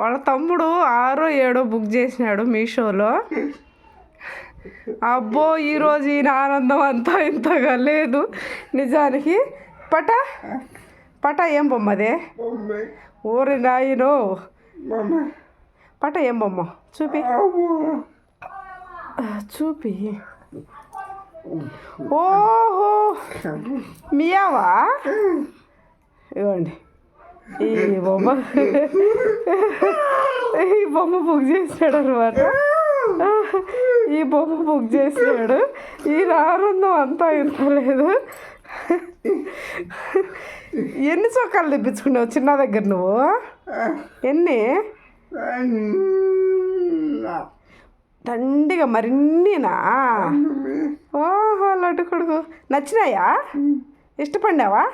వాళ్ళ తమ్ముడు 6 7 బుక్ చేసినాడు మీషోలో. అబ్బో ఈరోజు ఈయన ఆనందం అంతా ఇంతగా లేదు నిజానికి. పట ఏం బొమ్మ అదే? ఊరి నాయనో పట ఏం బొమ్మ చూపి. ఓహో మియావా? ఇవ్వండి ఈ బొమ్మ బుక్ చేసాడు అనమాట. ఈ బొమ్మ బుక్ చేసాడు. ఈ ఆనందం అంతా ఇంత లేదు. ఎన్ని చొక్కాలు తెప్పించుకున్నావు చిన్న దగ్గర నువ్వు? ఎన్ని? దండిగా మరిన్నినా? ఓహో లడ్డు కొడుకు నచ్చినాయా? ఇష్టపడినావా?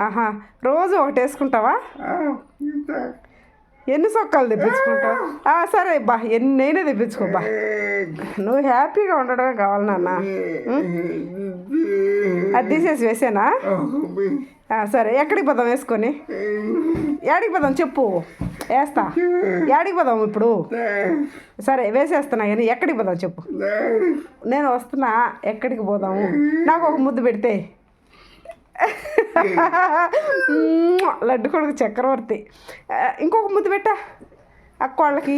ఆహా రోజు ఒకటి వేసుకుంటావా? ఎన్ని చొక్కాలు తెప్పించుకుంటావు? సరే బా ఎన్నైనా తెప్పించుకో బా. నువ్వు హ్యాపీగా ఉండడమే కావాలి నాన్న. అది తీసేసి వేసానా? సరే ఎక్కడికి పోదాం వేసుకొని? యాడికి పోదాం చెప్పు, వేస్తా. యాడికి పోదాం ఇప్పుడు? సరే వేసేస్తున్నా కానీ ఎక్కడికి పోదాం చెప్పు. నేను వస్తున్నా. ఎక్కడికి పోదాము? నాకు ఒక ముద్దు పెడితే. లడ్డు కొడుకు చక్రవర్తి. ఇంకొక ముద్దు పెట్టా అక్క వాళ్ళకి,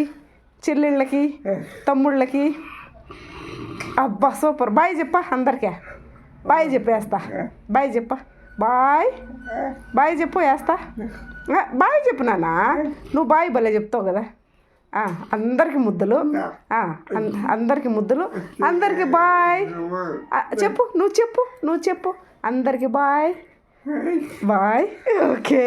చెల్లెళ్ళకి, తమ్ముళ్ళకి. అబ్బా సూపర్. బాయ్ చెప్పా అందరికీ. బాయ్ చెప్పు వేస్తా. బాయ్ చెప్పా. బాయ్ చెప్పు వేస్తా. బాయ్ చెప్పు నాన్న. నువ్వు బాయ్ భలే చెప్తావు కదా. అందరికి ముద్దులు. అందరికి ముద్దులు. అందరికి బాయ్ చెప్పు. నువ్వు చెప్పు అందరికి బాయ్. ఓకే.